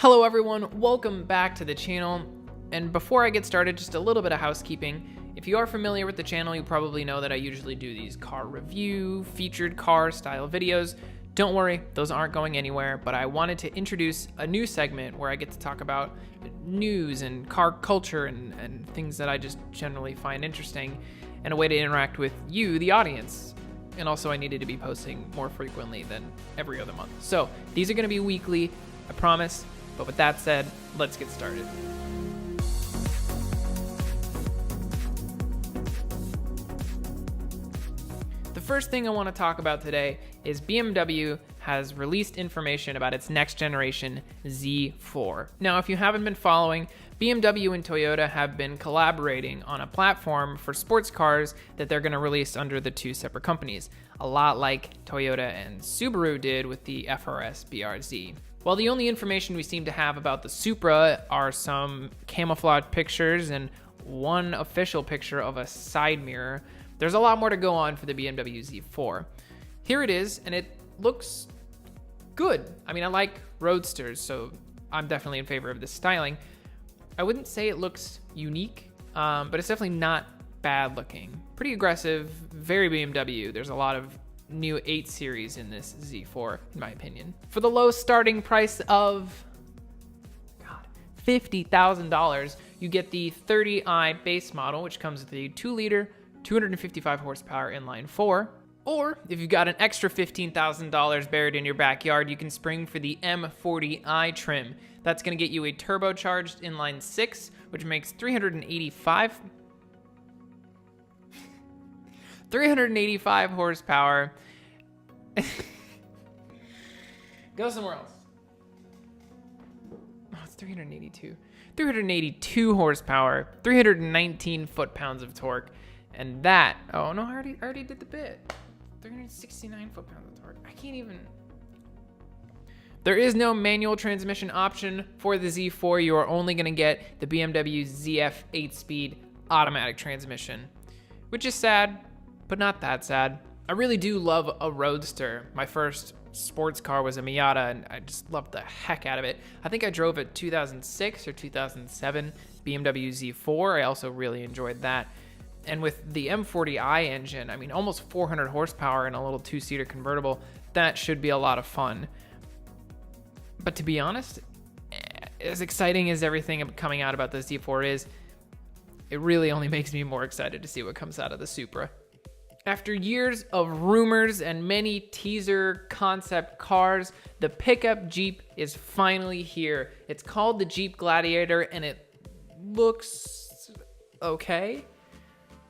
Hello everyone, welcome back to the channel. And before I get started, just a little bit of housekeeping. If you are familiar with the channel, you probably know that I usually do these car review, featured car style videos. Don't worry, those aren't going anywhere, but I wanted to introduce a new segment where I get to talk about news and car culture and things that I just generally find interesting, and a way to interact with you, the audience. And also I needed to be posting more frequently than every other month. So these are gonna be weekly, I promise. But with that said, let's get started. The first thing I want to talk about today is BMW has released information about its next generation Z4. Now, if you haven't been following, BMW and Toyota have been collaborating on a platform for sports cars that they're going to release under the two separate companies, a lot like Toyota and Subaru did with the FRS BRZ. While the only information we seem to have about the Supra are some camouflage pictures and one official picture of a side mirror, there's a lot more to go on for the BMW Z4. Here it is, and it looks good. I mean, I like roadsters, so I'm definitely in favor of this styling. I wouldn't say it looks unique, but it's definitely not bad looking. Pretty aggressive, very BMW. There's a lot of new 8 Series in this Z4, in my opinion. For the low starting price of $50,000, you get the 30i base model, which comes with the 2-liter, 255 horsepower inline 4. Or if you've got an extra $15,000 buried in your backyard, you can spring for the M40i trim. That's going to get you a turbocharged inline 6, which makes 385 horsepower. Go somewhere else. Oh, it's 382. 382 horsepower, 319 foot-pounds of torque. And that, oh no, I already did the bit. 369 foot-pounds of torque. I can't even. There is no manual transmission option for the Z4. You are only going to get the BMW ZF 8-speed automatic transmission, which is sad, but not that sad. I really do love a roadster. My first sports car was a Miata, and I just loved the heck out of it. I think I drove a 2006 or 2007 BMW Z4. I also really enjoyed that. And with the M40i engine, I mean, almost 400 horsepower in a little 2-seater convertible, that should be a lot of fun. But to be honest, as exciting as everything coming out about the Z4 is, it really only makes me more excited to see what comes out of the Supra. After years of rumors and many teaser concept cars, the pickup Jeep is finally here. It's called the Jeep Gladiator, and it looks okay.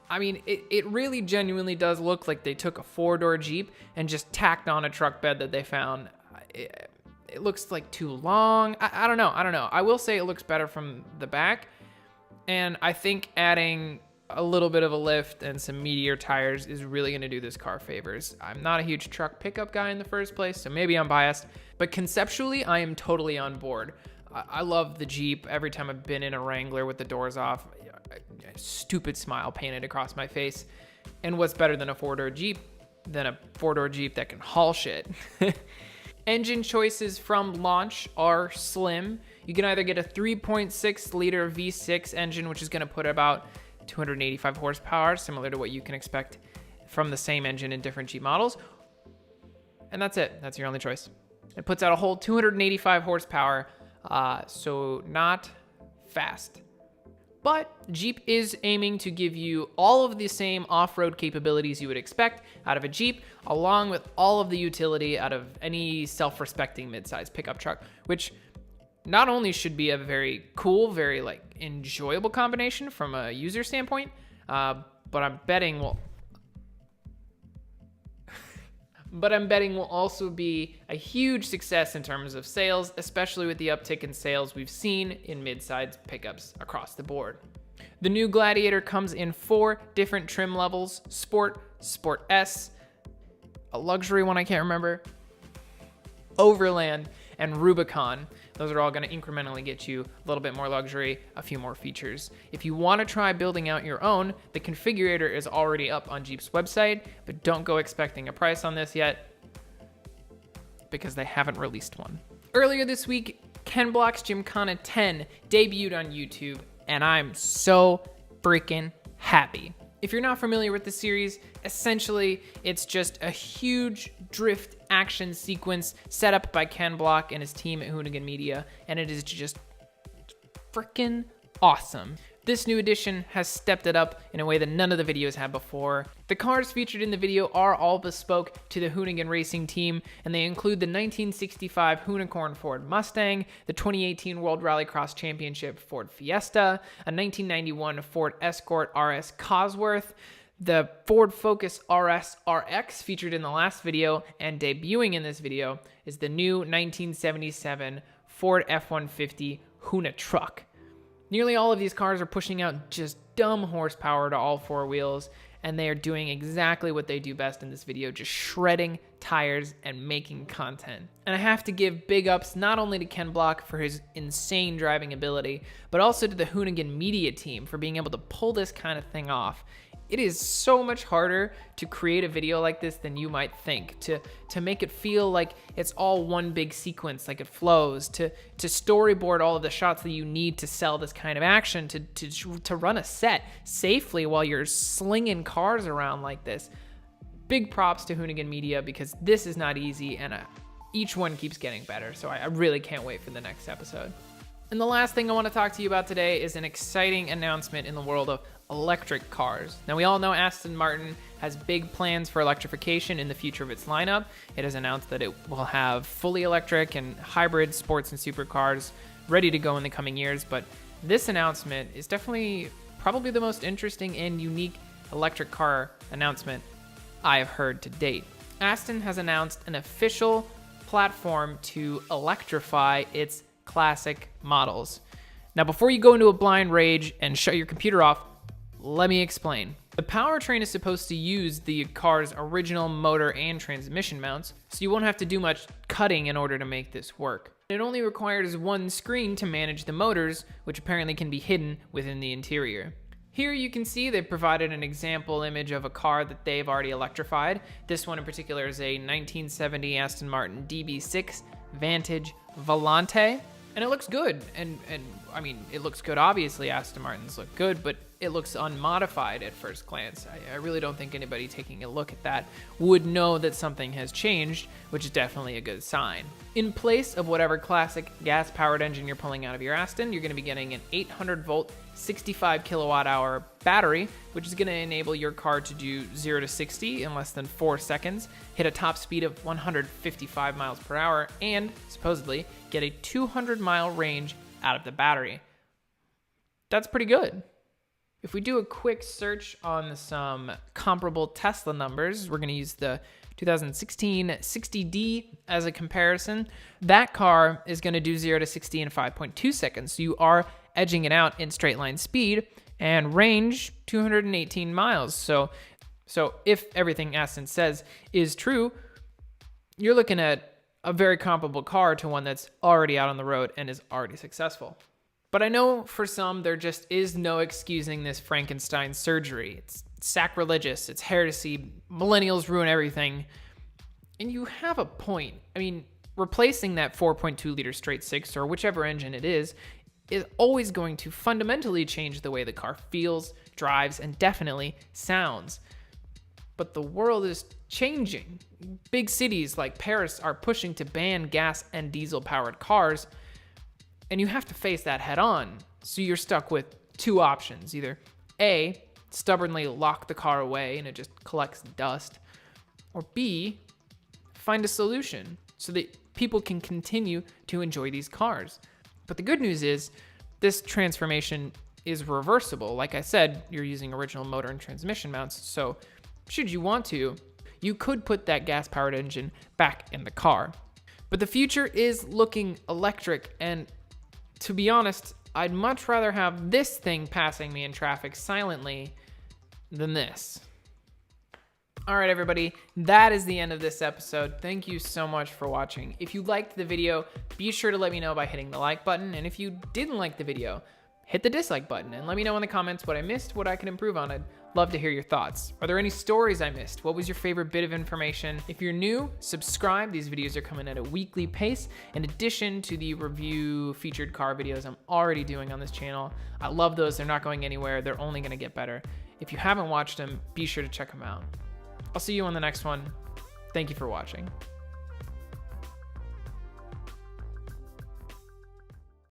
I mean, it really genuinely does look like they took a 4-door Jeep and just tacked on a truck bed that they found. It looks like too long. I don't know. I will say it looks better from the back, and I think adding a little bit of a lift and some meatier tires is really going to do this car favors. I'm not a huge truck pickup guy in the first place, so maybe I'm biased, but conceptually I am totally on board. I love the Jeep. Every time I've been in a Wrangler with the doors off, a stupid smile painted across my face. And what's better than a 4-door Jeep than a 4-door Jeep that can haul shit? Engine choices from launch are slim. You can either get a 3.6 liter V6 engine, which is going to put about 285 horsepower, similar to what you can expect from the same engine in different Jeep models. And that's it. That's your only choice. It puts out a whole 285 horsepower, so not fast. But Jeep is aiming to give you all of the same off-road capabilities you would expect out of a Jeep, along with all of the utility out of any self-respecting midsize pickup truck, which not only should be a very cool, very enjoyable combination from a user standpoint, but I'm betting will also be a huge success in terms of sales, especially with the uptick in sales we've seen in midsize pickups across the board. The new Gladiator comes in 4 different trim levels: Sport, Sport S, a luxury one I can't remember, Overland, and Rubicon. Those are all going to incrementally get you a little bit more luxury, a few more features. If you want to try building out your own, the configurator is already up on Jeep's website, but don't go expecting a price on this yet because they haven't released one. Earlier this week, Ken Block's Gymkhana 10 debuted on YouTube, and I'm so freaking happy. If you're not familiar with the series, essentially it's just a huge drift action sequence set up by Ken Block and his team at Hoonigan Media, and it is just freaking awesome. This new edition has stepped it up in a way that none of the videos have before. The cars featured in the video are all bespoke to the Hoonigan racing team, and they include the 1965 Hoonicorn Ford Mustang, the 2018 World Rallycross Championship Ford Fiesta, a 1991 Ford Escort RS Cosworth, the Ford Focus RS RX featured in the last video, and debuting in this video is the new 1977 Ford F-150 Hoona truck. Nearly all of these cars are pushing out just dumb horsepower to all four wheels, and they are doing exactly what they do best in this video, just shredding tires and making content. And I have to give big ups not only to Ken Block for his insane driving ability, but also to the Hoonigan Media team for being able to pull this kind of thing off. It is so much harder to create a video like this than you might think, to make it feel like it's all one big sequence, like it flows, to storyboard all of the shots that you need to sell this kind of action, to run a set safely while you're slinging cars around like this. Big props to Hoonigan Media, because this is not easy, and each one keeps getting better, so I really can't wait for the next episode. And the last thing I want to talk to you about today is an exciting announcement in the world of electric cars. Now, we all know Aston Martin has big plans for electrification in the future of its lineup. It has announced that it will have fully electric and hybrid sports and supercars ready to go in the coming years, but this announcement is definitely probably the most interesting and unique electric car announcement I have heard to date. Aston has announced an official platform to electrify its classic models. Now, before you go into a blind rage and shut your computer off, let me explain. The powertrain is supposed to use the car's original motor and transmission mounts, so you won't have to do much cutting in order to make this work. It only requires one screen to manage the motors, which apparently can be hidden within the interior. Here you can see they've provided an example image of a car that they've already electrified. This one in particular is a 1970 Aston Martin DB6 Vantage Volante. And it looks good, and I mean, it looks good. Obviously, Aston Martins look good, but it looks unmodified at first glance. I really don't think anybody taking a look at that would know that something has changed, which is definitely a good sign. In place of whatever classic gas-powered engine you're pulling out of your Aston, you're going to be getting an 800-volt, 65 kilowatt-hour battery, which is going to enable your car to do 0 to 60 in less than 4 seconds, hit a top speed of 155 miles per hour, and supposedly get a 200-mile range out of the battery. That's pretty good. If we do a quick search on some comparable Tesla numbers, we're going to use the 2016 60D as a comparison. That car is going to do 0 to 60 in 5.2 seconds. So you are edging it out in straight line speed, and range 218 miles. So if everything Aston says is true, you're looking at a very comparable car to one that's already out on the road and is already successful. But I know for some, there just is no excusing this Frankenstein surgery. It's sacrilegious, it's heresy, millennials ruin everything. And you have a point. I mean, replacing that 4.2 liter straight six, or whichever engine it is always going to fundamentally change the way the car feels, drives, and definitely sounds. But the world is changing. Big cities like Paris are pushing to ban gas and diesel-powered cars, and you have to face that head on. So you're stuck with two options. Either A, stubbornly lock the car away and it just collects dust, or B, find a solution so that people can continue to enjoy these cars. But the good news is this transformation is reversible. Like I said, you're using original motor and transmission mounts, so should you want to, you could put that gas-powered engine back in the car. But the future is looking electric, and to be honest, I'd much rather have this thing passing me in traffic silently than this. All right, everybody, that is the end of this episode. Thank you so much for watching. If you liked the video, be sure to let me know by hitting the like button. And if you didn't like the video, hit the dislike button and let me know in the comments what I missed, what I can improve on. I'd Love to hear your thoughts. Are there any stories I missed? What was your favorite bit of information? If you're new, subscribe. These videos are coming at a weekly pace, in addition to the review featured car videos I'm already doing on this channel. I love those. They're not going anywhere. They're only going to get better. If you haven't watched them, be sure to check them out. I'll see you on the next one. Thank you for watching.